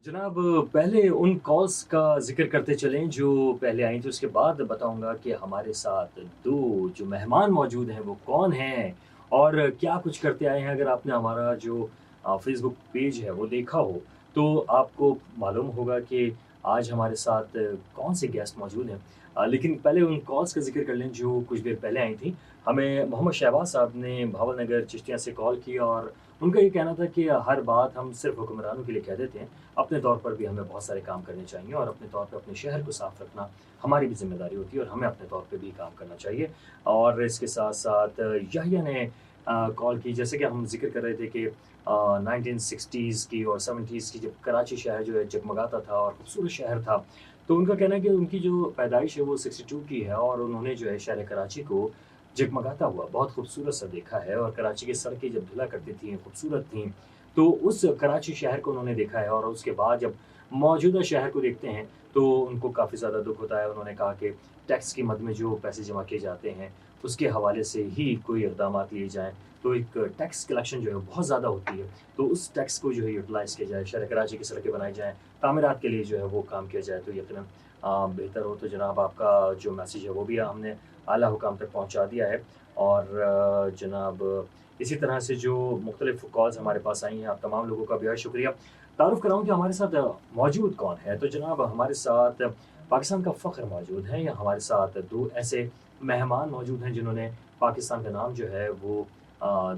जनाब, पहले उन कॉल्स का ज़िक्र करते चलें जो पहले आई थी, उसके बाद बताऊँगा कि हमारे साथ 2 जो मेहमान मौजूद हैं वो कौन हैं और क्या कुछ करते आए हैं। अगर आपने हमारा जो फ़ेसबुक पेज है वो देखा हो, तो आपको मालूम होगा कि आज हमारे साथ कौन से गेस्ट मौजूद हैं। लेकिन पहले उन कॉल्स का ज़िक्र कर लें जो कुछ देर पहले आई थी। हमें मोहम्मद शहबाज साहब ने भावल नगर चिश्तिया से कॉल की और उनका ये कहना था कि हर बात हम सिर्फ़ हुक्मरानों के लिए कह देते हैं। अपने तौर पर भी हमें बहुत सारे काम करने चाहिए और अपने तौर पे अपने शहर को साफ रखना हमारी भी ज़िम्मेदारी होती है और हमें अपने तौर पे भी काम करना चाहिए। और इसके साथ-साथ याहिया ने कॉल की, जैसे कि हम ज़िक्र कर रहे थे कि 1960s की और 70s की जब कराची शहर जो है जगमगाता था और खूबसूरत शहर था, तो उनका कहना है कि उनकी जो पैदाइश है वो 62 की है और उन्होंने जो है शहर कराची को जगमगाता हुआ बहुत खूबसूरत सा देखा है और कराची की सड़कें जब धुला करती थीं, खूबसूरत थीं, तो उस कराची शहर को उन्होंने देखा है और उसके बाद जब मौजूदा शहर को देखते हैं, तो उनको काफ़ी ज़्यादा दुःख होता है। उन्होंने कहा कि टैक्स की मद में जो पैसे जमा किए जाते हैं, उसके हवाले से ही कोई इक़दामात लिए जाएँ, तो एक टैक्स कलेक्शन जो है बहुत ज़्यादा होती है। तो उस टैक्स को जो है यूटिलाइज़ किया जाए, शहर कराची की सड़कें बनाई जाएँ, तामीरात के लिए जो है वो काम किया जाए, तो यकीनन बेहतर हो। तो जनाब, आपका जो मैसेज है वो भी हमने आला हुकाम तक पहुँचा दिया है और जनाब, इसी तरह से जो मुख्तलिफ़ कॉल्स हमारे पास आई हैं, आप तमाम लोगों का बेहद शुक्रिया। तारुफ़ कराऊँ कि हमारे साथ मौजूद कौन है? तो जनाब, हमारे साथ पाकिस्तान का फ़ख्र मौजूद है या हमारे साथ 2 ऐसे मेहमान मौजूद हैं जिन्होंने पाकिस्तान का नाम जो है वो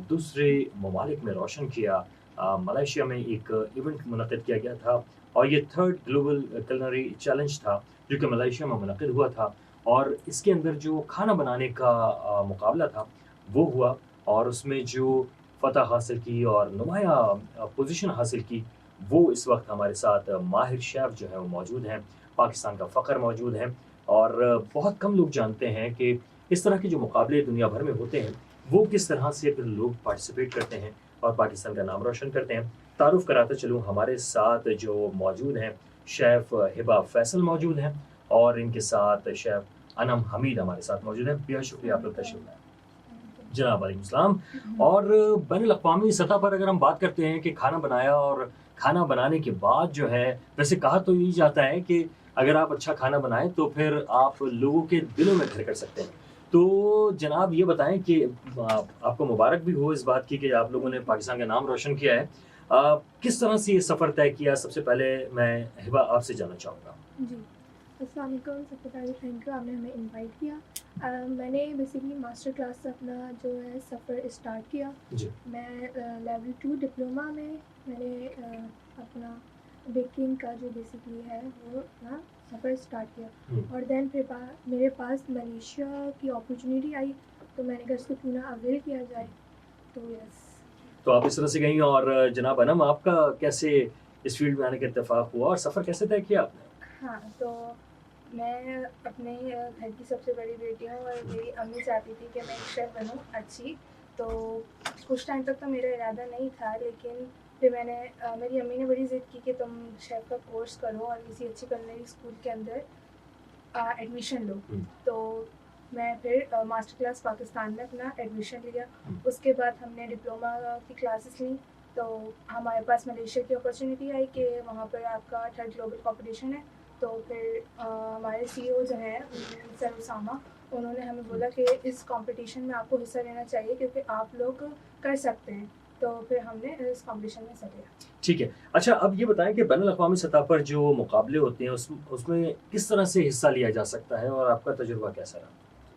दूसरे ममालिक में रोशन किया। मलेशिया में एक इवेंट मुनक्किद किया गया था और ये 3rd ग्लोबल कुलिनरी चैलेंज था, जो कि मलेशिया में मुनक्किद हुआ था और इसके अंदर जो खाना बनाने का मुकाबला था, वो हुआ और उसमें जो फ़तह हासिल की और नुमायाँ पोज़ीशन हासिल की, वो इस वक़्त हमारे साथ माहिर शेफ़ जो हैं वो मौजूद हैं, पाकिस्तान का फ़ख्र मौजूद हैं और बहुत कम लोग जानते हैं कि इस तरह के जो मुकाबले दुनिया भर में होते हैं, वो किस तरह से फिर लोग पार्टिसिपेट करते हैं और पाकिस्तान का नाम रोशन करते हैं। तारुफ़ कराता चलूँ, हमारे साथ जो मौजूद हैं, शेफ़ हिबा फ़ैसल मौजूद हैं और इनके साथ शेफ़ अनम हमीद हमारे साथ मौजूद हैं। बेहद शुक्रिया आप लोग तशरीफ़ लाए। जनाब, वालेकुम सलाम। और बैनुल-अक़वामी सतह पर अगर हम बात करते हैं कि खाना बनाया और खाना बनाने के बाद जो है, वैसे कहा तो यही जाता है कि अगर आप अच्छा खाना बनाएँ तो फिर आप लोगों के दिलों में घर कर सकते हैं। तो जनाब, ये बताएँ कि आपको मुबारक भी हो इस बात की कि आप लोगों ने पाकिस्तान का नाम रोशन किया है। किस तरह से ये सफ़र तय किया? सबसे पहले मैं हिबा आपसे जानना चाहूँगा। जी, अस्सलाम वालेकुम। सबसे पहले थैंक यू, आपने हमें इनवाइट किया। मैंने बेसिकली मास्टर क्लास से अपना जो है सफ़र स्टार्ट किया। जी। मैं लेवल 2 डिप्लोमा में मैंने अपना बेकिंग का जो बेसिकली है वो अपना सफ़र स्टार्ट किया हुँ। और देन फिर मेरे पास मलेशिया की अपॉर्चुनिटी आई, तो मैंने कहा इसको क्यों ना अवेल किया जाए। तो यस। तो आप इस तरह से गईं और जनाब अनम, आपका कैसे इस फ़ील्ड में आने का इत्तेफ़ाक हुआ और सफ़र कैसे तय किया आपने? हाँ, तो मैं अपने घर की सबसे बड़ी बेटी हूँ और मेरी अम्मी चाहती थी कि मैं एक शेफ़ बनूँ अच्छी। तो कुछ टाइम तक तो मेरा इरादा नहीं था, लेकिन फिर मेरी अम्मी ने बड़ी ज़िद की कि तुम शेफ़ का कोर्स करो और किसी अच्छी कुलिनरी स्कूल के अंदर एडमिशन लो। हुँ, तो मैं फिर मास्टर क्लास पाकिस्तान में अपना एडमिशन लिया। हुँ। उसके बाद हमने डिप्लोमा की क्लासेस लीं, तो हमारे पास मलेशिया की अपॉर्चुनिटी आई कि वहाँ पर आपका 3rd ग्लोबल कॉम्पिटिशन है। तो फिर हमारे सीईओ जो हैं सर उसामा, उन्होंने हमें बोला कि इस कॉम्पिटिशन में आपको हिस्सा लेना चाहिए क्योंकि आप लोग कर सकते हैं। तो फिर हमने इस कॉम्पिटिशन में हिस्सा लिया। ठीक है। अच्छा, अब ये बताएँ कि बैनुल-अक़वामी सतह पर जो मुकाबले होते हैं उसमें किस तरह से हिस्सा लिया जा सकता है और आपका तजुर्बा कैसा रहा?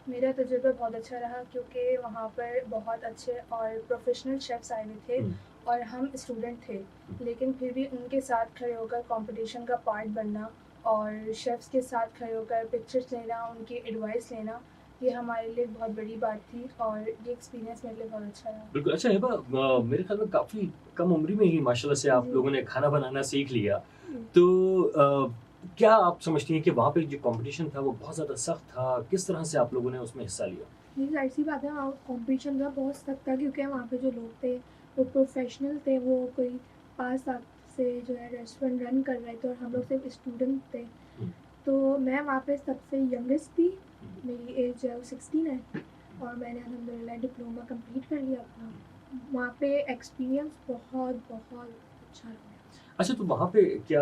मेरा तजुर्बा बहुत अच्छा रहा क्योंकि वहाँ पर बहुत अच्छे और प्रोफ़ेशनल शेफ़्स आए हुए थे हुँ, और हम स्टूडेंट थे। हुँ। लेकिन फिर भी उनके साथ खड़े होकर कॉम्पिटिशन का पार्ट बनना और शेफ़्स के साथ खड़े होकर पिक्चर्स लेना, उनकी एडवाइस लेना, ये हमारे लिए बहुत बड़ी बात थी और ये एक्सपीरियंस मेरे लिए बहुत अच्छा रहा। बिल्कुल। अच्छा हिबा, मेरे ख़्याल में काफ़ी कम उम्र में ही माशाल्लाह से आप जी। लोगों ने खाना बनाना सीख लिया। हुँ। तो क्या आप समझती हैं कि वहाँ पे जो कॉम्पिटिशन था वो बहुत ज़्यादा सख़्त था? किस तरह से आप लोगों ने उसमें हिस्सा लिया? ये ज़ाहिर-सी बात है, वहाँ कॉम्पिटिशन था बहुत सख्त था क्योंकि वहाँ पे जो लोग थे, वो प्रोफ़ेशनल थे, वो कोई 5 साल से जो है रेस्टोरेंट रन कर रहे थे और हम हुँ, लोग सिर्फ़ स्टूडेंट थे। हुँ, तो मैं वहाँ पे सबसे यंगेस्ट थी, हुँ, मेरी एज जो है वो 16 है और मैंने अल्हम्दुलिल्लाह डिप्लोमा कंप्लीट कर लिया अपना। वहाँ पे एक्सपीरियंस बहुत, बहुत अच्छा रहा। अच्छा, तो वहाँ पे क्या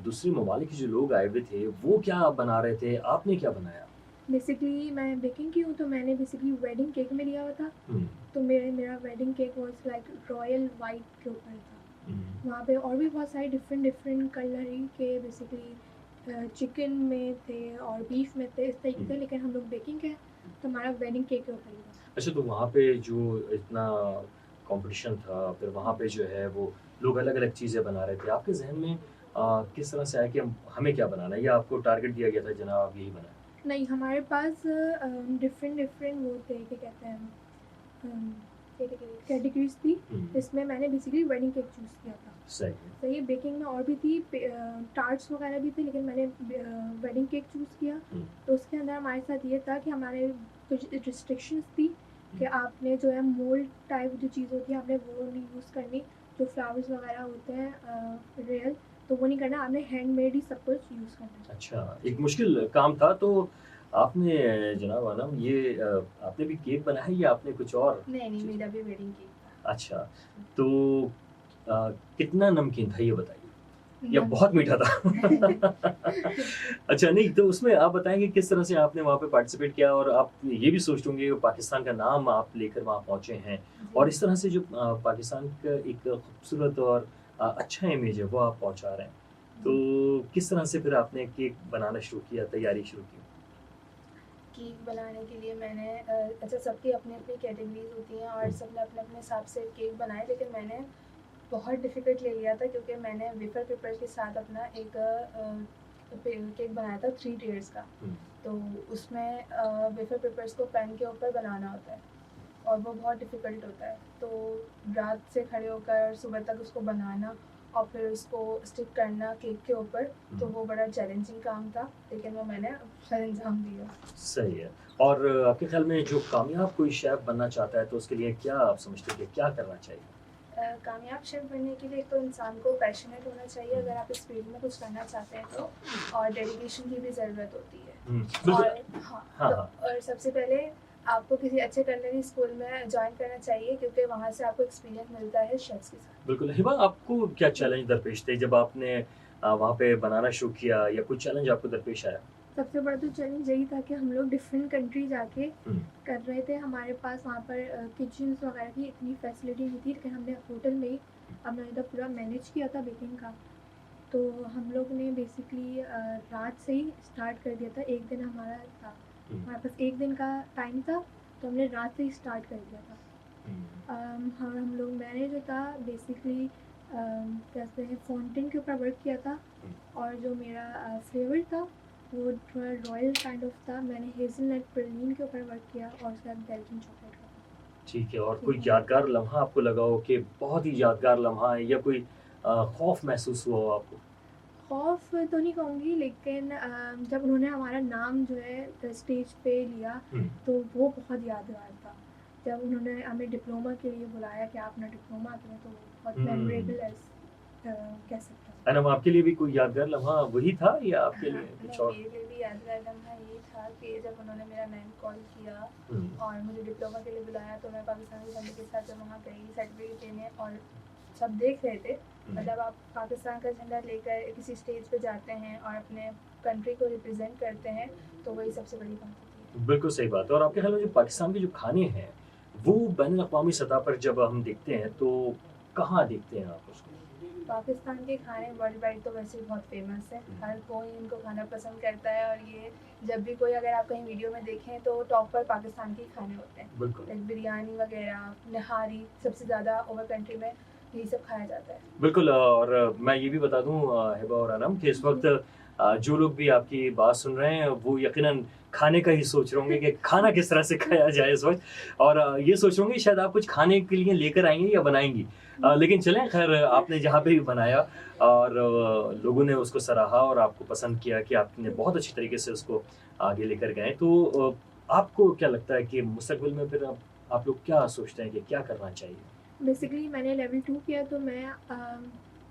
दूसरे ममालिक के जो लोग आए हुए थे, वो क्या बना रहे थे? आपने क्या बनाया? बेसिकली मैं बेकिंग की हूँ, तो मैंने बेसिकली वेडिंग केक में लिया हुआ था। हुँ, तो मेरा wedding cake was like royal white के ऊपर था। हुँ, वहाँ पे और भी बहुत सारे डिफरेंट डिफरेंट कलर के बेसिकली चिकन में थे और बीफ में थे, इस तरीके हुँ। से, लेकिन हम लोग बेकिंग के हैं, तो हमारा वेडिंग केक के ऊपर ही था। अच्छा, तो वहाँ पे जो इतना कॉम्पिटिशन था, फिर वहाँ पे जो है वो लोग अलग-अलग चीज़ें बना रहे थे। आपके ज़हन में किस तरह से आया कि हमें क्या बनाना है, या आपको टारगेट दिया गया था जनाब आप यही बनाएँ? नहीं, हमारे पास डिफरेंट डिफरेंट वो थे, क्या कहते हैं, अम, कैटेगरीज़ थी, हुँ, जिसमें मैंने बेसिकली वेडिंग केक चूज़ किया था। सही है। सही है, बेकिंग में और भी थी, टार्ट्स वगैरह भी थे, लेकिन मैंने वेडिंग केक चूज़ किया। हुँ, तो उसके अंदर हमारे साथ ये था कि हमारे कुछ रिस्ट्रिक्शंस थी कि हुँ, आपने जो है मोल्ड टाइप जो चीज़ होती है, आपने वो नहीं यूज़ करनी, जो फ्लावर्स वगैरह होते हैं रियल, तो वो नहीं करना, आपने हैंडमेड ही सब कुछ यूज़ करना है। अच्छा, एक जी। मुश्किल काम था, तो आपने जनाब आलम ये आपने भी केक बनाया या आपने कुछ और नहीं, नहीं, चीज़ मेरा बनाई? भी वेडिंग केक था। अच्छा, तो कितना नमकीन था ये बताइए? या बहुत नमकीन। मीठा था? अच्छा, नहीं तो उसमें आप बताएँगे किस तरह से आपने वहाँ पे पार्टिसिपेट किया, और आप ये भी सोचते होंगे कि पाकिस्तान का नाम आप लेकर वहाँ पहुँचे हैं, जी। और इस तरह से जो पाकिस्तान का एक खूबसूरत और अच्छा इमेज है वो आप पहुँचा रहे हैं। जी। तो किस तरह से फिर आपने केक बनाना शुरू किया, तैयारी शुरू की? केक बनाने के लिए मैंने अच्छा, सबकी अपनी-अपनी कैटेगरीज़ होती हैं और हुँ, सबने अपने-अपने हिसाब से केक बनाए, लेकिन मैंने बहुत डिफ़िकल्ट ले लिया था, क्योंकि मैंने वेफर पेपर के साथ अपना एक केक बनाया था 3 टियर्स का। हुँ, तो उसमें वेफर पेपर्स को पेन के ऊपर बनाना होता है और वो बहुत डिफ़िकल्ट होता है। तो रात से खड़े होकर सुबह तक उसको बनाना और फिर उसको स्टिक करना केक के ऊपर, हुँ, तो वो बड़ा चैलेंजिंग काम था, लेकिन वो मैंने सरअंजाम दिया। सही है। और आपके ख़्याल में जो कामयाब कोई शेफ़ बनना चाहता है, तो उसके लिए क्या आप समझते हैं कि क्या करना चाहिए? कामयाब शेफ़ बनने के लिए एक तो इंसान को पैशनेट होना चाहिए, हुँ, अगर आप इस फ़ील्ड में कुछ करना चाहते हैं तो, और डेडिकेशन की भी ज़रूरत होती है। हुँ, बिल्कुल। और हाँ, हाँ, तो हाँ। और सबसे पहले आपको किसी अच्छे कुलिनरी स्कूल में जॉइन करना चाहिए, क्योंकि वहाँ से आपको एक्सपीरियंस मिलता है शेफ़्स के साथ। बिल्कुल, हिबा आपको क्या चैलेंज दरपेश थे जब आपने वहाँ पे बनाना शुरू किया, या कुछ चैलेंज आपको दरपेश आया? सबसे बड़ा तो चैलेंज यही था कि हम लोग डिफरेंट कंट्री जाके हुँ, कर रहे थे। हमारे पास वहाँ पर किचन्स वगैरह की इतनी फैसिलिटी नहीं थी, लेकिन हमने होटल में ही अपना इधर पूरा मैनेज किया था बेकिंग का। तो हम लोग ने बेसिकली रात से ही स्टार्ट कर दिया था। एक दिन हमारा था, हुँ, हमारे पास 1 दिन का टाइम था, तो हमने रात से ही स्टार्ट कर दिया था। हुँ, हाँ, हम लोग, मैंने जो था बेसिकली कहते हैं फाउंटेन के ऊपर वर्क किया था, हुँ। और जो मेरा फ्लेवर था वो थोड़ा रॉयल काइंड ऑफ था। मैंने हेज़लनट प्रलीन के ऊपर वर्क किया और उसके बाद बेल्जियन चॉकलेट का था। ठीक है, और ठीक कोई है। यादगार लम्हा आपको लगा हो कि बहुत ही यादगार लम्हा है, या कोई खौफ़ महसूस हुआ हो आपको? खौफ़ तो नहीं कहूँगी, लेकिन जब उन्होंने हमारा नाम जो है स्टेज पे लिया, हुँ, तो वो बहुत यादगार था। जब उन्होंने हमें डिप्लोमा के लिए बुलाया कि आप अपना डिप्लोमा करें, तो वो बहुत हुँ। मेमोरेबल कह सकते हैं। एंड अब आपके लिए भी कोई यादगार लम्हा वही था, या आपके हाँ, लिए कुछ नहीं, और? मेरे लिए भी यादगार लम्हा ये था कि जब उन्होंने मेरा नेम कॉल किया हुँ, और मुझे डिप्लोमा के लिए बुलाया, तो मैं पाकिस्तानी झंडे के साथ जब वहाँ गई सर्टिफिकेट लेने, और सब देख रहे थे, हुँ। मतलब आप पाकिस्तान का झंडा लेकर किसी स्टेज पे जाते हैं और अपने कंट्री को रिप्रेजेंट करते हैं, तो वही सबसे बड़ी बात होती है। बिल्कुल सही बात है, और आपके ख़्याल में जो पाकिस्तान के जो खाने हैं, वो बैनुल-अक़वामी सतह पर जब हम देखते हैं, तो कहाँ देखते हैं आप उसको? पाकिस्तान के खाने वर्ल्ड वाइड तो वैसे ही बहुत फेमस है, हुँ, हर कोई इनको खाना पसंद करता है, और ये जब भी कोई, अगर आप कहीं वीडियो में देखें, तो टॉप पर पाकिस्तान के ही खाने होते हैं, बिल्कुल। लाइक बिरयानी वगैरह, नहारी, सबसे ज़्यादा ओवर कंट्री में यही सब खाया जाता है। बिल्कुल, और मैं ये भी बता दूँ हिबा और अनम कि इस वक़्त जी। जो लोग भी आपकी बात सुन रहे हैं, वो यकीनन खाने का ही सोच रहे होंगे कि खाना किस तरह से खाया जाए इस वक़्त, और ये सोच रहे होंगे शायद आप कुछ खाने के लिए लेकर आएँगे या बनाएँगी। लेकिन चलें, ख़ैर आपने जहाँ पे भी बनाया और लोगों ने उसको सराहा और आपको पसंद किया कि आपने बहुत अच्छी तरीके से उसको आगे लेकर गए। तो आपको क्या लगता है कि मुस्तक़बिल में फिर आप लोग क्या सोचते हैं कि क्या करना चाहिए? बेसिकली मैंने लेवल 2 किया, तो मैं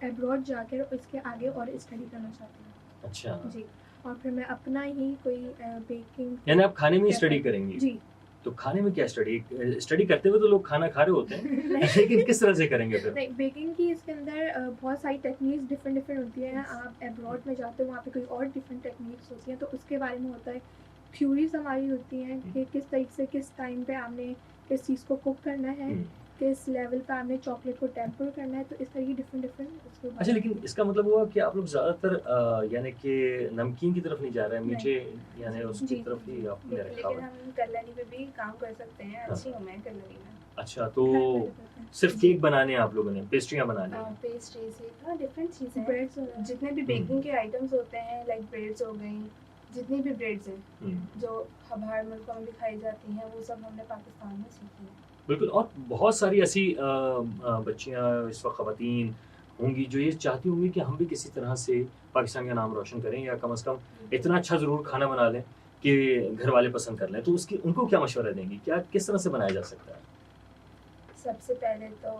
अब्रॉड जाकर इसके आगे और स्टडी करना चाहती हूँ। अच्छा, जी, और फिर मैं अपना ही कोई बेकिंग यानी आप खाने में ही स्टडी रेफर, करेंगी? जी, तो खाने में क्या स्टडी स्टडी करते हुए तो लोग खाना खा रहे होते हैं नहीं लेकिन किस तरह से करेंगे फिर? नहीं, बेकिंग की इसके अंदर बहुत सारी टेक्निक्स डिफरेंट डिफरेंट होती हैं। यस। आप अब्रॉड में जाते हो वहाँ पे कोई और डिफरेंट टेक्निक्स होती हैं, तो उसके बारे में होता है। थ्योरीज हमारी होती हैं कि किस तरीके से किस टाइम पे आपने किस चीज़ को कुक करना है, हुँ। किस लेवल पे आपने चॉकलेट को टेम्पर करना है, तो इस तरह की डिफरेंट डिफरेंट उसके अच्छा, बारे में। लेकिन इसका मतलब हुआ कि आप लोग ज़्यादातर यानी कि नमकीन की तरफ नहीं जा रहे हैं, नहीं। मीठे यानी उसकी जी, तरफ ही आपने रखा लेकिन हुआ है। हम कलरी पे भी काम कर सकते हैं, हाँ। अच्छी हूँ मैं कलरी में। अच्छा, तो घर पे करते हैं। सिर्फ़ केक बनाने हैं आप लोगों ने, पेस्ट्रियाँ बनानी हैं। पेस्ट्रीज हाँ डिफरेंट चीज़ें हैं। ब्रेड्स वगैरह। जितने भी बेकिंग के आइटम्स होते हैं लाइक ब्रेड्स हो गई, जितनी भी ब्रेड्स हैं हुँ। जो बाहर मुल्कों में भी खाई जाती हैं वो सब हमने पाकिस्तान में सीखी है। बिल्कुल, और बहुत सारी ऐसी बच्चियाँ इस वक़्त ख़वातीन होंगी जो ये चाहती होंगी कि हम भी किसी तरह से पाकिस्तान का नाम रोशन करें या कम से कम इतना अच्छा ज़रूर खाना बना लें कि घर वाले पसंद कर लें। तो उसकी उनको क्या मशवरा देंगी? क्या किस तरह से बनाया जा सकता है? सबसे पहले तो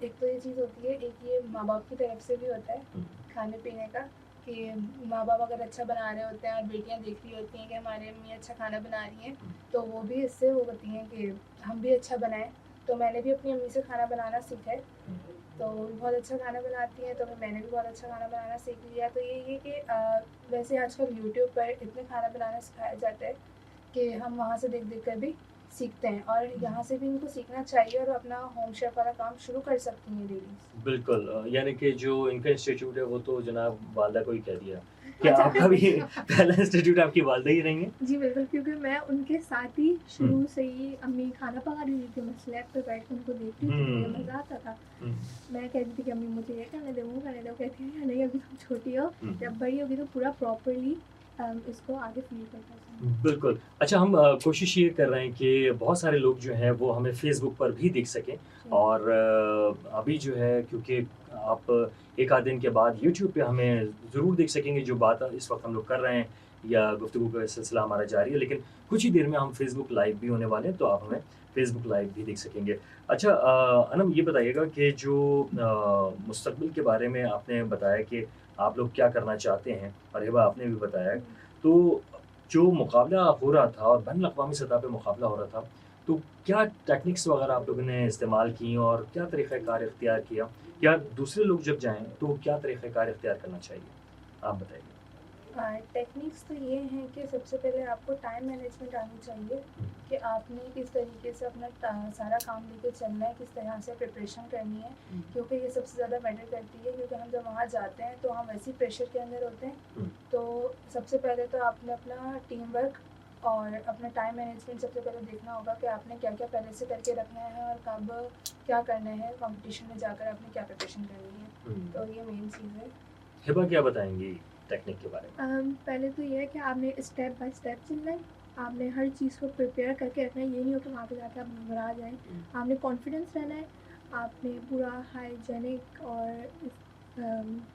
एक तो ये चीज़ होती है, एक ये माँ बाप की तरफ से भी होता है हुँ। खाने पीने का कि माँ बाप अगर अच्छा बना रहे होते हैं और बेटियाँ देख रही होती हैं कि हमारे अम्मी अच्छा खाना बना रही हैं, तो वो भी इससे वो होती हैं कि हम भी अच्छा बनाएं। तो मैंने भी अपनी अम्मी से खाना बनाना सीखा है, तो वो भी बहुत अच्छा खाना बनाती हैं, तो फिर मैंने भी बहुत अच्छा खाना बनाना सीख लिया। तो ये कि वैसे आजकल यूट्यूब पर इतने खाना बनाना सिखाया जाता है कि हम वहाँ से देख देख कर भी सीखते हैं और यहाँ से भी इनको सीखना चाहिए और अपना होम शेफ वाला काम शुरू कर सकती हैं लेडीज़। बिल्कुल, यानी कि जो इनका इंस्टीट्यूट है वो तो जनाब वालदा को ही कह दिया। क्या अच्छा। आपका भी पहला इंस्टीट्यूट आपकी वालदा ही रही हैं? जी बिल्कुल, क्योंकि मैं उनके साथ ही शुरू से ही अम्मी खाना पका रही थी, मैं स्लैब पे बैठ के उनको देखती थी, मुझे हुँ। मज़ा आता था। हुँ। मैं कहती थी कि अम्मी मुझे ये करने दो, वो करने दो, कहती है नहीं अभी तुम छोटी हो, हुँ। जब बड़ी होगी तो पूरा प्रॉपर्ली इसको आगे फील करना चाहिए। बिल्कुल। अच्छा, हम कोशिश ये कर रहे हैं कि बहुत सारे लोग जो हैं वो हमें फ़ेसबुक पर भी देख सकें और अभी जो है क्योंकि आप एक आध दिन के बाद यूट्यूब पे हमें ज़रूर देख सकेंगे जो बात इस वक्त हम लोग कर रहे हैं या गुफ्तगू का सिलसिला हमारा जारी है, लेकिन कुछ ही देर में हम फ़ेसबुक लाइव भी होने वाले हैं, तो आप हमें फ़ेसबुक लाइव भी देख सकेंगे। अच्छा, अनम ये बताइएगा कि जो मुस्तक़बिल के बारे में आपने बताया कि आप लोग क्या करना चाहते हैं और हिबा आपने भी बताया, तो जो मुकाबला हो रहा था और बैनुल-अक़वामी सतह पे मुकाबला हो रहा था, तो क्या टेक्निक्स वग़ैरह आप लोगों ने इस्तेमाल की और क्या तरीक़ाकार इख्तियार किया? या दूसरे लोग जब जाएँ तो क्या तरीक़ाकार इख्तियार करना चाहिए? आप बताइए। टेक्निक्स तो ये हैं कि सबसे पहले आपको टाइम मैनेजमेंट आनी चाहिए कि आपने किस तरीके से अपना सारा काम लेके चलना है, किस तरह से प्रिपरेशन करनी है, क्योंकि ये सबसे ज़्यादा मैटर करती है। क्योंकि हम जब वहाँ जाते हैं तो हम ऐसी प्रेशर के अंदर होते हैं, तो सबसे पहले तो आपने अपना टीम वर्क और अपना टाइम मैनेजमेंट सबसे पहले देखना होगा कि आपने क्या क्या पहले से करके रखना है और कब क्या करना है, कंपटीशन में जाकर आपने क्या प्रिपरेशन करनी है। तो ये मेन चीज़ है। हिबा क्या बताएँगी टेक्निक के बारे में? पहले तो ये है कि आपने स्टेप बाय स्टेप चलना है, आपने हर चीज़ को प्रिपेयर करके रखना है, ये नहीं हो कि वहाँ पे जाके आप घबरा जाएँ। आपने कॉन्फिडेंस रहना है, आपने पूरा हाइजेनिक और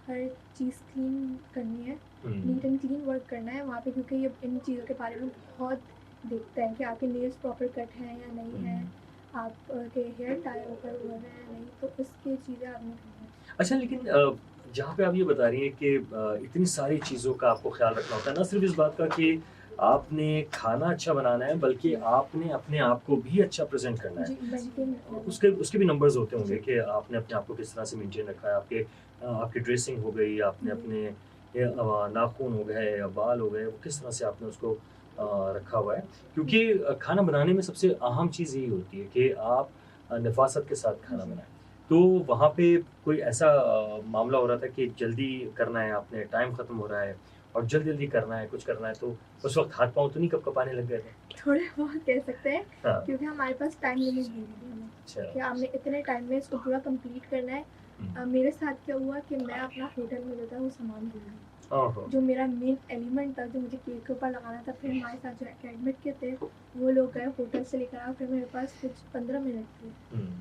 हर चीज़ क्लीन करनी है, नीट एंड क्लीन वर्क करना है वहाँ पे, क्योंकि ये इन चीज़ों के बारे में बहुत देखते हैं कि आपके नेल्स प्रॉपर कट हैं या नहीं हैं, आपके हेयर टाई ओवर हुए हैं या नहीं, तो इसकी चीज़ें आपने करनी है। अच्छा, लेकिन जहाँ पे आप ये बता रही हैं कि इतनी सारी चीज़ों का आपको ख़्याल रखना होता है, ना सिर्फ़ इस बात का कि आपने खाना अच्छा बनाना है, बल्कि आपने अपने आप को भी अच्छा प्रेज़ेंट करना है। जी, मेंटेन रखना है। उसके भी नंबर्स होते होंगे कि आपने अपने आप को किस तरह से मेंटेन रखा है, आपकी ड्रेसिंग हो गई, आपने अपने नाख़ून हो गए या बाल हो गए, वो किस तरह से आपने उसको रखा हुआ है। क्योंकि खाना बनाने में सबसे अहम चीज़ यही होती है कि आप नफ़ासत के साथ खाना बनाएँ। तो वहाँ पे कोई ऐसा मामला हो रहा था कि जल्दी करना है आपने, टाइम ख़त्म हो रहा है और जल्दी-जल्दी करना है, कुछ करना है, तो उस वक़्त हाथ-पाँव तो नहीं कँपकँपाने लग गए थे? थोड़े बहुत कह सकते हैं, हाँ। क्योंकि हमारे पास टाइम लिमिट दी हुई है हमें अच्छा। कि आपने इतने टाइम में इसको पूरा कंप्लीट करना है। मेरे साथ क्या हुआ कि मैं अपना होटल में जो था वो सामान भूल गई, ओहो! जो मेरा मेन एलिमेंट था जो मुझे केक के ऊपर लगाना था। फिर हमारे साथ जो एकेडमिक के थे वो लोग गए होटल से लेकर आए, फिर मेरे पास कुछ 15 मिनट थे,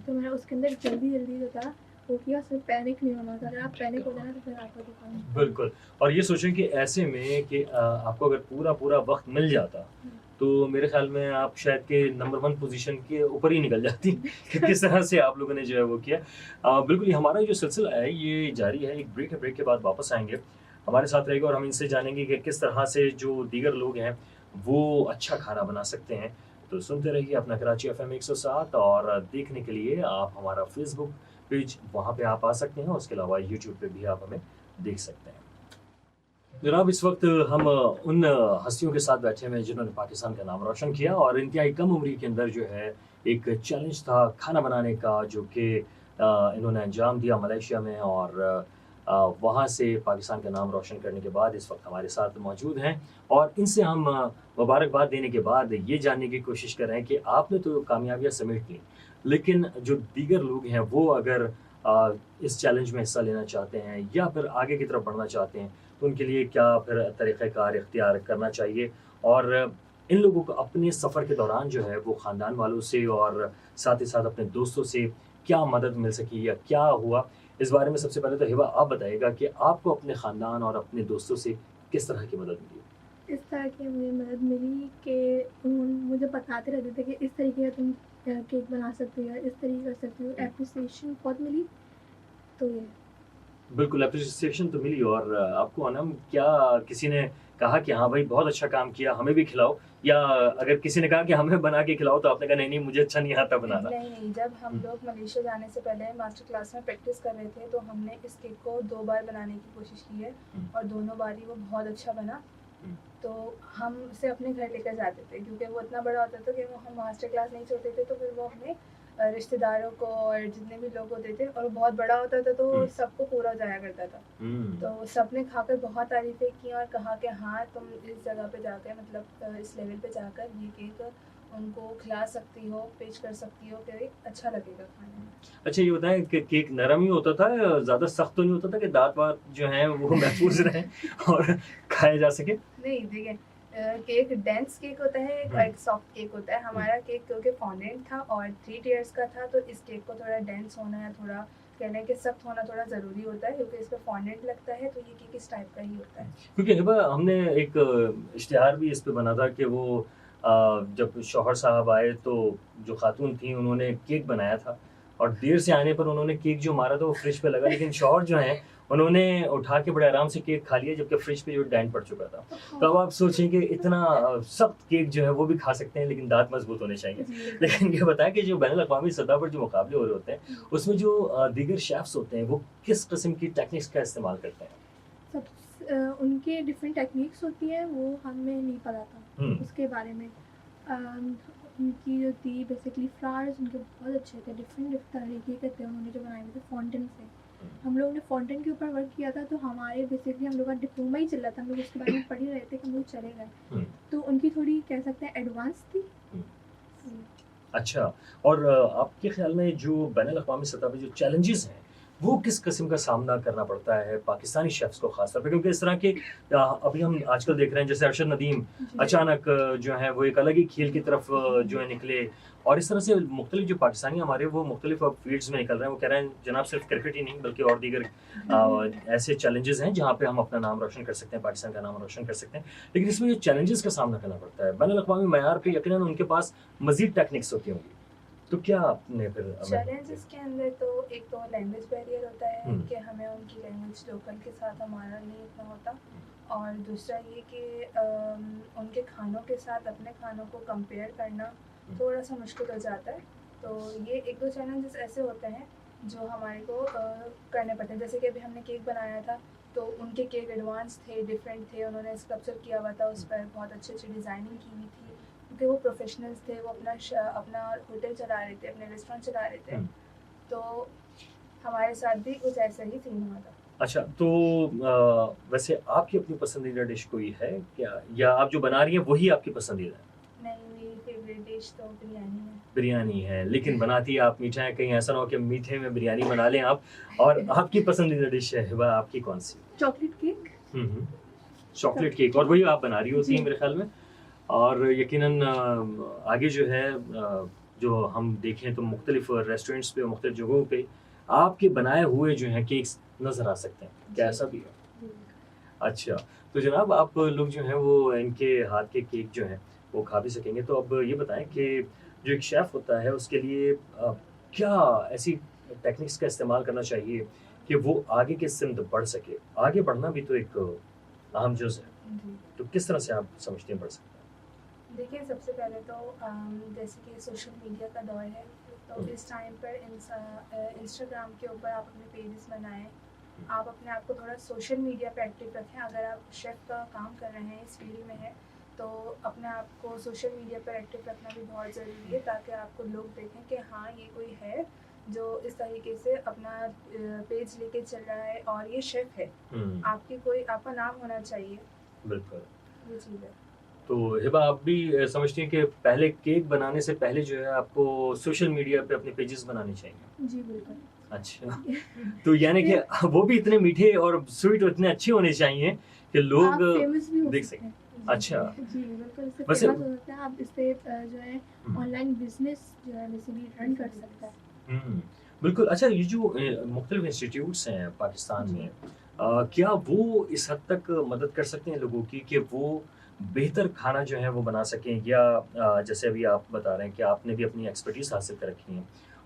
तो मैंने उसके अंदर जल्दी जो था वो किया। उसमें पैनिक नहीं होना था, अगर आप पैनिक हो जाए ना तो फिर आपका दुकान बिल्कुल। और ये सोचें कि ऐसे में कि आपको अगर पूरा वक़्त मिल जाता, तो मेरे ख़्याल में आप शायद के नंबर 1 पोज़ीशन के ऊपर ही निकल जाती कि किस तरह से आप लोगों ने जो है वो किया। बिल्कुल, ये हमारा जो सिलसिला है ये जारी है, एक ब्रेक है, ब्रेक के बाद वापस आएँगे। हमारे साथ रहेगा और हम इनसे जानेंगे कि किस तरह से जो दीगर लोग हैं, वो अच्छा खाना बना सकते हैं। तो सुनते रहिए अपना कराची एफएम 107 और देखने के लिए आप हमारा फेसबुक पेज वहाँ पे आप आ सकते हैं, उसके अलावा यूट्यूब पे भी आप हमें देख सकते हैं। जनाब इस वक्त हम उन हस्तियों के साथ बैठे हुए हैं जिन्होंने पाकिस्तान का नाम रोशन किया और इंतहाई कम उम्र के अंदर जो है एक चैलेंज था खाना बनाने का, जो कि इन्होंने अंजाम दिया मलेशिया में और वहाँ से पाकिस्तान का नाम रोशन करने के बाद इस वक्त हमारे साथ मौजूद हैं और इनसे हम मुबारकबाद देने के बाद ये जानने की कोशिश कर रहे हैं कि आपने तो कामयाबियाँ समेट ली, लेकिन जो दीगर लोग हैं वो अगर इस चैलेंज में हिस्सा लेना चाहते हैं या फिर आगे की तरफ बढ़ना चाहते हैं तो उनके लिए क्या फिर तरीक़ाकार इख्तियार करना चाहिए और इन लोगों को अपने सफ़र के दौरान जो है वो ख़ानदान वालों से और साथ ही साथ अपने दोस्तों से क्या मदद मिल सकी या क्या हुआ, इस बारे में सबसे पहले तो हिबा आप बताइएगा कि आपको अपने ख़ानदान और अपने दोस्तों से किस तरह की मदद मिली? इस तरह की मुझे मदद मिली कि मुझे बताते रहते थे कि इस तरीके का तुम केक बना सकते हो या इस तरीके कर सकते हो। एप्रिसिएशन बहुत मिली, तो ये बिल्कुल एप्रिसिएशन तो मिली और आपको अनम क्या किसी ने कहा कि हाँ भाई बहुत अच्छा काम किया, हमें भी खिलाओ, या अगर किसी ने कहा कि हमें बना के खिलाओ तो आपने कहा नहीं नहीं मुझे अच्छा नहीं आता बनाना? नहीं, जब हम लोग मलेशिया जाने से पहले मास्टर क्लास में प्रैक्टिस कर रहे थे तो हमने इस केक को 2 बार बनाने की कोशिश की है और दोनों बार ही वो बहुत अच्छा बना। तो हम उसे अपने घर लेकर जाते थे क्योंकि वो इतना बड़ा होता था कि वो हम मास्टर क्लास नहीं छोड़ते थे, तो फिर वो हमें रिश्तेदारों को और जितने भी लोग होते थे, और वो बहुत बड़ा होता था तो सबको पूरा हो जाया करता था। तो सबने खाकर बहुत तारीफ़ें की और कहा कि हाँ तुम इस जगह पे जाकर मतलब इस लेवल पे जाकर ये केक उनको खिला सकती हो, पेश कर सकती हो कि अच्छा लगेगा खाने में। अच्छा ये बताएं कि केक नरम ही होता था या ज़्यादा सख्त तो नहीं होता था कि दांत वात जो हैं वो महफूज रहें और खाया जा सके? नहीं देखिए, केक डेंस केक होता है और एक सॉफ्ट केक होता है। हमारा केक क्योंकि फॉन्डेंट था और 3 टियर्स का था तो इस केक को थोड़ा डेंस होना या थोड़ा कहने के सख्त होना थोड़ा ज़रूरी होता है क्योंकि इस पर फॉन्डेंट लगता है, तो ये केक इस टाइप का ही होता है। क्योंकि हिबा हमने एक इश्तिहार भी इस पे बना था कि वो जब शौहर साहब आए तो जो खातून थी उन्होंने केक बनाया था और देर से आने पर उन्होंने केक जो मारा था वो फ्रिज पे लगा, लेकिन शौहर जो हैं उन्होंने उठा के बड़े आराम से केक खा लिया जबकि फ्रिज पे जो डैंट पड़ चुका था। तो अब आप सोचें कि इतना सख्त केक जो है वो भी खा सकते हैं लेकिन दांत मजबूत होने चाहिए। लेकिन ये बताएं कि जो बैनुल-अक़वामी सतह पर जो मुकाबले हो रहे होते हैं उसमें जो दीगर शेफ्स होते हैं वो किस किस्म की टेक्निक्स का इस्तेमाल करते हैं? उनके डिफरेंट टेक्निक्स होती हैं, वो हमें नहीं पता था उसके बारे में। उनकी जो थी बेसिकली फ्लावर्स उनके बहुत अच्छे थे, डिफरेंट तरीके के थे उन्होंने जो बनाए हुए थे फॉन्टेन से। हम लोगों ने फॉन्टेन के ऊपर वर्क किया था तो हमारे बेसिकली हम लोग का डिप्लोमा ही चल रहा था, हम लोग उसके बारे में पढ़ ही रहे थे कि हम लोग चले गए, तो उनकी थोड़ी कह सकते हैं एडवांस थी। अच्छा, और आपके ख्याल में जो बैनुल-अक़वामी सतह पे जो चैलेंजेस हैं वो किस किस्म का सामना करना पड़ता है पाकिस्तानी शेफ्स को खास तौर पे? क्योंकि इस तरह के अभी हम आजकल देख रहे हैं जैसे अरशद नदीम अचानक जो है वो एक अलग ही खेल की तरफ जो है निकले और इस तरह से मुख्तलिफ जो पाकिस्तानी हमारे वो मुख्तलिफ फील्ड्स में निकल रहे हैं। वो कह रहे हैं जनाब सिर्फ क्रिकेट ही नहीं बल्कि और दीगर ऐसे चैलेंजेस हैं जहाँ पे हम अपना नाम रोशन कर सकते हैं, पाकिस्तान का नाम रोशन कर सकते हैं, लेकिन इसमें जो चैलेंजेस का सामना करना पड़ता है बैनुल-अक़वामी मयार पे यकीनन उनके पास मज़ीद टेक्निक्स होती होंगी, तो क्या आपने फिर चैलेंजेस के अंदर तो एक तो लैंग्वेज बैरियर होता है कि हमें उनकी लैंग्वेज लोकल के साथ हमारा नहीं इतना होता, और दूसरा ये कि उनके खानों के साथ अपने खानों को कंपेयर करना थोड़ा सा मुश्किल हो जाता है। तो ये 1-2 चैलेंजेस ऐसे होते हैं जो हमारे को करने पड़ते हैं। जैसे कि अभी हमने केक बनाया था तो उनके केक एडवांस थे, डिफरेंट थे, उन्होंने स्कल्पचर किया हुआ था, उस पर बहुत अच्छी डिज़ाइनिंग की हुई थी क्योंकि वो प्रोफेशनल्स थे, वो अपना होटल चला रहे थे, अपने रेस्टोरेंट चला रहे थे, तो हमारे साथ भी कुछ ऐसा ही सीन हुआ था। अच्छा, तो वैसे आपकी अपनी पसंदीदा डिश कोई है क्या, या आप जो बना रही हैं वही आपकी पसंदीदा है? नहीं, मेरी फेवरेट डिश तो बिरयानी है। बिरयानी है, लेकिन बनाती है आप मीठा है, कहीं ऐसा ना हो कि मीठे में बिरयानी बना लें आप, और आपकी पसंदीदा डिश है हिबा आपकी कौन सी? Chocolate cake. चॉकलेट केक, और वही आप बना रही होती हैं मेरे ख्याल में, और यकीनन आगे जो है जो हम देखें तो मुख्तलिफ रेस्टोरेंट्स पे, मुख्तलिफ जगहों पे आपके बनाए हुए जो हैं केक्स नज़र आ सकते हैं, क्या ऐसा भी है? अच्छा, तो जनाब आप लोग जो हैं वो इनके हाथ के केक जो हैं वो खा भी सकेंगे, तो अब ये बताएं कि जो एक शेफ़ होता है उसके लिए क्या ऐसी टेक्निक्स का इस्तेमाल करना चाहिए कि वो आगे की सिमत बढ़ सके? आगे बढ़ना भी तो एक अहम जुज़ है, तो किस तरह से आप समझते हैं बढ़ सकता है? देखिए, सबसे पहले तो जैसे कि सोशल मीडिया का दौर है, तो हुँ, इस टाइम पर इंस्टाग्राम के ऊपर आप अपने पेजेस बनाएँ। हुँ, आप अपने आप को थोड़ा सोशल मीडिया पे एक्टिव रखें। अगर आप शेफ़ का काम कर रहे हैं, इस फ़ील्ड में हैं, तो अपने आप को सोशल मीडिया पर एक्टिव रखना भी बहुत ज़रूरी है, ताकि आपको लोग देखें कि हाँ, ये कोई है, जो इस तरीके से अपना पेज लेके चल रहा है और ये शेफ़ है। हुँ, आपका नाम होना चाहिए, बिल्कुल। ये चीज़ है। तो हिबा आप भी समझती हैं कि पहले केक बनाने से पहले जो है आपको सोशल मीडिया पे अपने पेजेस बनाने चाहिए? जी, बिल्कुल। अच्छा, तो यानी कि फिर वो भी इतने मीठे और स्वीट और इतने अच्छे होने चाहिए कि लोग आप फ़ेमस भी हो देख सकते सकें। हैं। जी, अच्छा, जी। जी, बिल्कुल इससे वैसे फ़ेमस हो सकते हैं। आप इससे जो है हुँ, ऑनलाइन बिज़नेस जो है बेसिकली रन कर सकता है। हुँ, बिल्कुल। अच्छा, ये जो मुख्तलिफ़ इंस्टीट्यूट्स हैं पाकिस्तान जी। में क्या वो इस हद तक मदद कर सकते हैं लोगों की कि वो बेहतर खाना जो है वो बना सकें या जैसे अभी आप बता रहे हैं कि आपने भी अपनी एक्सपर्टीज़ हासिल कर रखी है,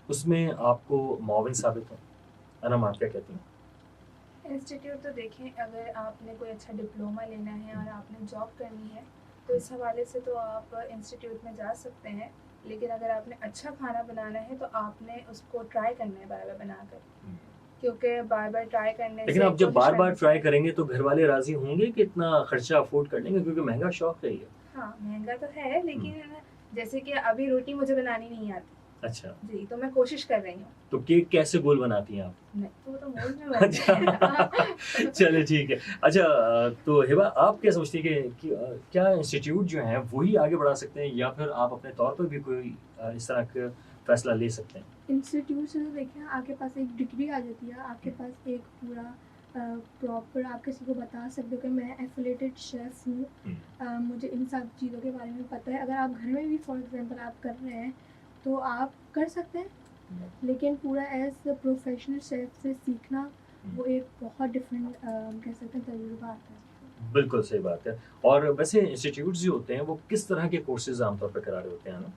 उसमें आपको मुआविन साबित हों? अनम, आप क्या कहती हैं? इंस्टीट्यूट तो देखें, अगर आपने कोई अच्छा डिप्लोमा लेना है हुँ, और आपने जॉब करनी है, तो हुँ, इस हवाले से तो आप इंस्टीट्यूट में जा सकते हैं। लेकिन अगर आपने अच्छा खाना बनाना है, तो आपने उसको ट्राई करना है बार-बार बनाकर, हुँ। क्योंकि बार-बार ट्राई करने लेकिन से आप जब कोशिश बार-बार करने ट्राई से करेंगे तो घरवाले राज़ी होंगे कि इतना खर्चा अफ़ोर्ड कर लेंगे क्योंकि महँगा शौक है ये। हाँ, महँगा तो है, हुँ, लेकिन जैसे कि अभी रोटी मुझे बनानी नहीं आती। अच्छा, जी, तो मैं कोशिश कर रही हूँ। तो केक कैसे गोल बनाती हैं आप? नहीं, तो वो तो मोल्ड में बनते अच्छा, हैं। चलिए ठीक है। अच्छा, तो हिबा आप क्या समझती हैं कि क्या इंस्टीट्यूट जो हैं वो ही आगे बढ़ा सकते हैं या फिर आप अपने तौर पर भी कोई इस तरह का फ़ैसला ले सकते हैं? इंस्टीट्यूट से तो देखिए आपके पास एक डिग्री आ जाती है, आपके हुँ, पास एक पूरा प्रॉपर आप किसी को बता सकते हो कि मैं एफिलिएटेड शेफ़ हूँ। हुँ, मुझे इन सब चीज़ों के बारे में पता है। अगर आप घर में भी फॉर एग्ज़ाम्पल आप कर रहे हैं, तो आप कर सकते हैं। हुँ, लेकिन पूरा एज़ अ प्रोफ़ेशनल शेफ़ से सीखना, हुँ। वो एक बहुत डिफ़रेंट कह सकते हैं तजुर्बा आता है। बिल्कुल सही बात है। और वैसे इंस्टीट्यूट्स जो होते हैं वो किस तरह के कोर्सेज़ आम तौर पे करा रहे होते हैं ना?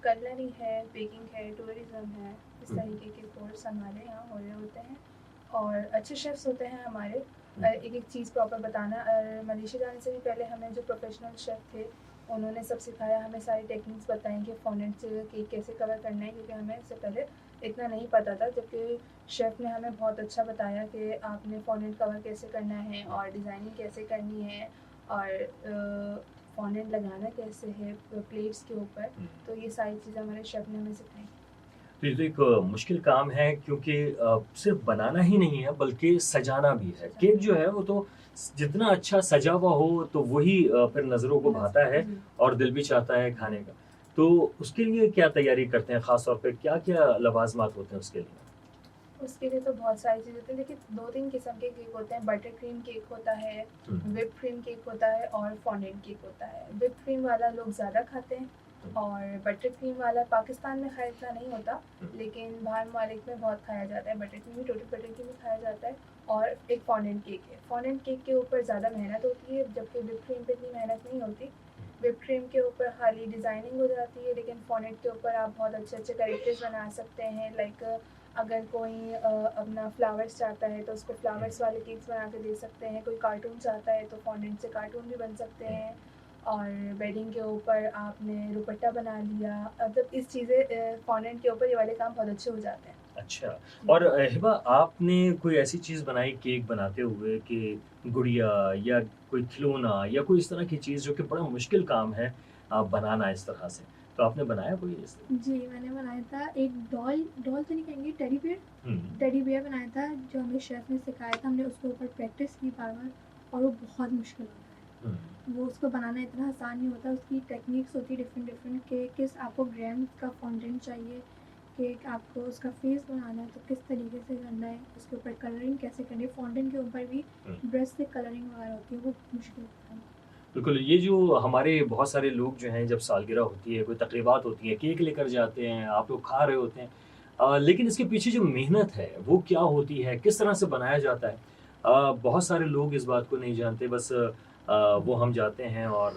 कटलरी है, बेकिंग है, टूरिज़्म है, इस हुँ, तरीके के कोर्स हमारे यहाँ हो रहे होते हैं और अच्छे शेफ़्स होते हैं हमारे। हुँ, एक-एक चीज़ प्रॉपर बताना मलेशिया जाने से भी पहले हमें जो प्रोफ़ेशनल शेफ़ थे, उन्होंने सब सिखाया, हमें सारी टेक्निक्स बताई कि फ़ॉन्डेंट से केक कैसे कवर करना है, क्योंकि हमें इससे पहले इतना नहीं पता था। जबकि शेफ़ ने हमें बहुत अच्छा बताया कि आपने फ़ॉन्डेंट कवर कैसे करना है और डिज़ाइनिंग कैसे करनी है और फ़ॉन्डेंट लगाना कैसे है प्लेट्स के ऊपर। हुँ। तो ये सारी चीज़ें हमारे शेफ़ ने हमें सिखाई। तो ये तो एक मुश्किल काम है क्योंकि सिर्फ़ बनाना ही नहीं है बल्कि सजाना भी है। केक सजाना जो है वो तो जितना अच्छा सजा हुआ हो तो वही फिर नज़रों को भाता है जी। और दिल भी चाहता है खाने का। तो उसके लिए क्या तैयारी करते हैं ख़ास तौर पे क्या-क्या लवाज़मात होते हैं उसके लिए? उसके लिए तो बहुत सारी चीज़ें होती हैं। देखिए, 2-3 किस्म के केक होते हैं। बटर क्रीम केक होता है, हुँ, व्हिप क्रीम केक होता है और फ़ॉन्डेंट केक होता है। व्हिप क्रीम वाला लोग ज़्यादा खाते हैं हुँ, और बटर क्रीम वाला पाकिस्तान में ख़ैर इतना नहीं होता, हुँ, लेकिन बाहर ममालिक में बहुत खाया जाता है। बटर क्रीम भी, टोटल बटर क्रीम भी खाया जाता है और एक फ़ॉन्डेंट केक है। फ़ॉन्डेंट केक के ऊपर ज़्यादा मेहनत होती है, जबकि व्हिप क्रीम पे इतनी मेहनत नहीं होती। व्हिप क्रीम के ऊपर खाली डिज़ाइनिंग हो जाती है, लेकिन फ़ॉन्डेंट के ऊपर आप बहुत अच्छे-अच्छे कैरेक्टर्स बना सकते हैं। लाइक अगर कोई अपना फ्लावर्स चाहता है तो उसको हुँ, फ्लावर्स वाले केक्स बना के दे सकते हैं। कोई कार्टून चाहता है तो फ़ॉन्डेंट से कार्टून भी बन सकते हुँ। हैं और बेडिंग के ऊपर आपने दुपट्टा बना लिया। मतलब इस चीज़ें फ़ॉन्डेंट के ऊपर ये वाले काम बहुत अच्छे हो जाते हैं। अच्छा, जी। और हिबा आपने कोई ऐसी चीज़ बनाई केक बनाते हुए कि गुड़िया या कोई खिलौना या कोई इस तरह की चीज़ जो कि बड़ा मुश्किल काम है बनाना इस तरह से, तो आपने बनाया कोई इस तरह? जी, मैंने बनाया था एक डॉल डॉल तो नहीं कहेंगे, हुँ, टेडी बियर बनाया था, जो हमें शेफ़ ने सिखाया था। हमने उसके ऊपर प्रैक्टिस की बार-बार और वो बहुत मुश्किल होता हुँ, है। वो उसको बनाना इतना आसान नहीं होता, उसकी टेक्निक्स होती है डिफ़रेंट डिफ़रेंट कि किस आपको ग्राम्स का फ़ॉन्डेंट चाहिए, कि आपको उसका फ़ेस बनाना है तो किस तरीके से करना है, उसके ऊपर कलरिंग कैसे करनी है। फ़ॉन्डेंट के ऊपर भी हुँ। ब्रश से कलरिंग वगैरह होती है, वो मुश्किल होता है। बिल्कुल, ये जो हमारे बहुत सारे लोग जो हैं जब सालगिरह होती है, कोई तक़रीबात होती है, केक लेकर जाते हैं, आप लोग खा रहे होते हैं। लेकिन इसके पीछे जो मेहनत है, वो क्या होती है? किस तरह से बनाया जाता है? बहुत सारे लोग इस बात को नहीं जानते, बस वो हम जाते हैं और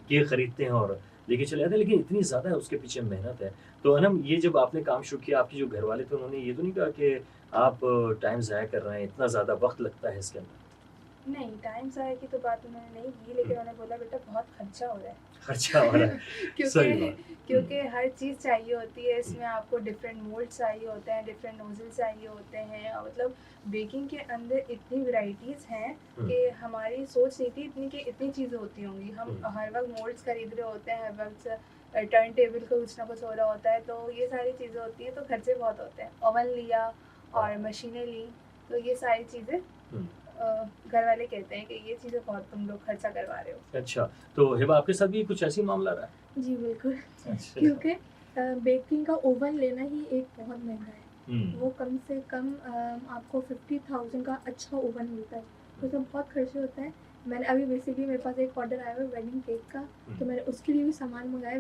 केक खरीदते हैं और लेके चले आते हैं, लेकिन इतनी ज़्यादा उसके पीछे मेहनत है। तो अनम, ये जब आपने काम शुरू किया, आपके जो घरवाले थे, उन्होंने ये तो नहीं कहा कि आप टाइम ज़ाया कर रहे हैं, इतना ज़्यादा वक़्त लगता है इसके अंदर? नहीं, टाइम ज़ाया की तो बात उन्होंने नहीं की, लेकिन उन्होंने बोला बेटा बहुत खर्चा हो रहा है। खर्चा हो रहा है। सही क्योंकि बात। क्योंकि हर चीज़ चाहिए होती है, हुँ, इसमें आपको डिफरेंट मोल्ड चाहिए होते हैं, डिफरेंट नोज़ल चाहिए होते हैं, और मतलब बेकिंग के अंदर इतनी वैराइटीज़ हैं हुँ, कि हमारी सोच नहीं थी इतनी कि इतनी चीज़ें होती होंगी। हम हुँ। हर वक़्त मोल्ड्स खरीद रहे होते हैं, हर वक़्त टर्न टेबल का कुछ ना कुछ हो रहा होता है, तो ये सारी चीज़ें होती हैं, तो खर्चे बहुत होते हैं। ओवन लिया और हाँ। मशीनें ली, तो ये सारी चीज़ें हुँ। घर वाले कहते हैं कि ये चीज़ें बहुत तुम लोग खर्चा करवा रहे हो। अच्छा, तो हिबा आपके साथ भी कुछ ऐसी मामला रहा है? जी, बिल्कुल। अच्छा। क्योंकि बेकिंग का ओवन लेना ही एक बहुत महँगा है। हुँ, वो कम से कम आपको 50,000 का अच्छा ओवन मिलता है, तो हुँ, उसमें बहुत खर्चे होते हैं। मैंने अभी बेसिकली मेरे पास एक ऑर्डर आया हुआ है वेडिंग केक का, हुँ। तो मैंने उसके लिए भी सामान मँगाया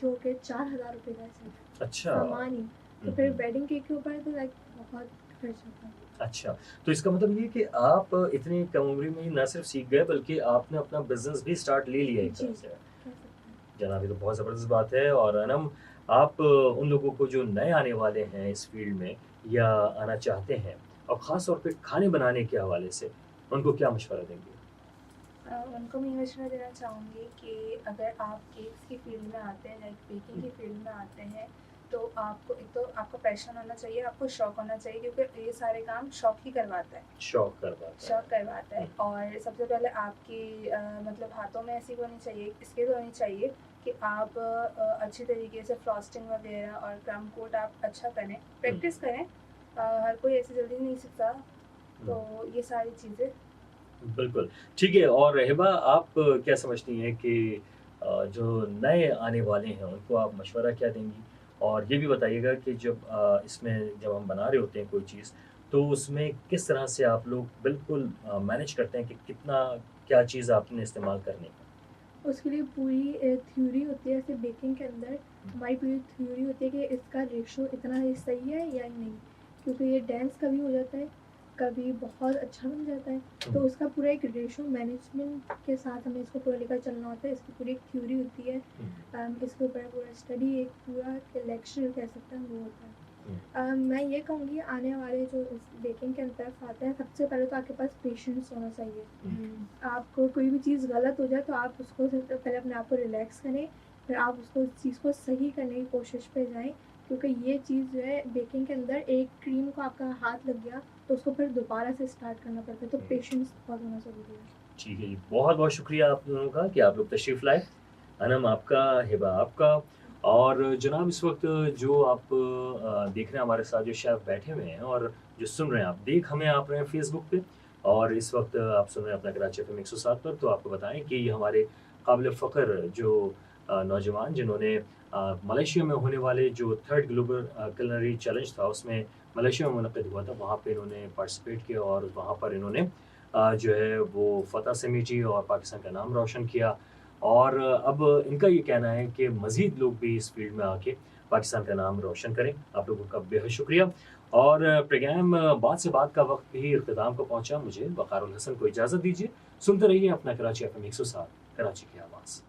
जो कि 4,000 रुपए का है सिर्फ़, अच्छा। सामान ही। तो हुँ, फिर हुँ। वेडिंग केक के ऊपर तो लाइक बहुत खर्च होता है। अच्छा, तो इसका मतलब ये कि आप इतनी कम उम्र में ही ना सिर्फ़ सीख गए बल्कि आपने अपना बिज़नेस भी स्टार्ट ले लिया एक जी, तरह से। कह सकते हैं। जनाब ये तो बहुत ज़बरदस्त बात है और अनम आप उन लोगों को जो नए आने वाले हैं इस फ़ील्ड में या आना चाहते हैं और ख़ास तौर पे खाने बनाने के हवाले से, उनको क्या मशवरा देंगे? उनको मैं ये मशवरा देना चाहूँगी कि अगर आप केक्स की फ़ील्ड में आते हैं, लाइक बेकिंग हुँ, की फ़ील्ड में आते हैं, तो आपको एक तो आपका पैशन होना चाहिए, आपको शौक होना चाहिए, क्योंकि ये सारे काम शौक ही करवाता है। शौक करवाता है। शौक करवाता है, हुँ, और सबसे पहले आपकी मतलब हाथों में ऐसी होनी चाहिए, स्किल होनी चाहिए कि आप अच्छी तरीके से फ्रॉस्टिंग वगैरह और क्रम्ब कोट आप अच्छा करें, हुँ, प्रैक्टिस करें। हर कोई ऐसे जल्दी नहीं सीखता, हुँ। तो ये सारी चीज़ें। बिल्कुल, ठीक है और हिबा आप क्या समझती हैं कि जो नए आने वाले हैं उनको आप मशवरा क्या देंगी? और ये भी बताइएगा कि इसमें जब हम बना रहे होते हैं कोई चीज़, तो उसमें किस तरह से आप लोग बिल्कुल मैनेज करते हैं कि कितना क्या चीज़ आपने इस्तेमाल करनी है? उसके लिए पूरी थ्योरी होती है ऐसे बेकिंग के अंदर, हुँ, हमारी पूरी थ्योरी होती है कि इसका रेशो इतना ही सही है या नहीं, क्योंकि ये डेंस कभी हो जाता है, कभी बहुत अच्छा बन जाता है। हुँ, तो उसका पूरा एक रेशो मैनेजमेंट के साथ हमें इसको पूरा लेकर चलना होता है। इसकी पूरी एक थ्योरी होती है। हुँ, इसके ऊपर पूरा स्टडी एक पूरा लेक्चर कह सकते हैं वो होता है। हुँ, मैं ये कहूँगी आने वाले जो इस बेकिंग के तरफ आते हैं, सबसे पहले तो आपके पास पेशेंस होना चाहिए। हुँ, आपको कोई भी चीज़ गलत हो जाए तो आप उसको पहले अपने आप को रिलैक्स करें, फिर आप उसको उस चीज़ को सही करने की कोशिश पे जाएँ, क्योंकि ये चीज़ जो है बेकिंग के अंदर एक क्रीम को आपका हाथ लग गया तो उसको फिर दोबारा से स्टार्ट करना पड़ता है, तो हुँ। पेशेंस बहुत होना ज़रूरी है। ठीक है जी, बहुत-बहुत शुक्रिया आप दोनों का कि आप लोग तशरीफ़ लाए। अनम आपका, हिबा आपका और जनाब इस वक़्त जो आप देख रहे हैं हमारे साथ जो शेफ़ बैठे हुए हैं और जो सुन रहे हैं आप, देख हमें आप रहे हैं फ़ेसबुक पे और इस वक़्त आप सुन रहे हैं अपना कराची एफ़एम 107 पर, तो आपको बताएँ कि ये हमारे काबिल फ़ख्र जो नौजवान जिन्होंने मलेशिया में होने वाले जो 3rd ग्लोबल कुलिनरी चैलेंज था, उसमें मलेशिया में मुनक़्क़िद हुआ था, वहाँ पे इन्होंने पार्टिसिपेट किया और वहाँ पर इन्होंने जो है वो फ़तह समेटी और पाकिस्तान का नाम रोशन किया। और अब इनका ये कहना है कि मज़ीद लोग भी इस फ़ील्ड में आके पाकिस्तान का नाम रोशन करें। आप लोगों का बेहद शुक्रिया और प्रोग्राम बात से बात का वक़्त भी इख्तिताम को पहुँचा। मुझे वक़ारुल हसन को इजाज़त दीजिए। सुनते रहिए अपना कराची एफ़एम 107 कराची की आवाज़।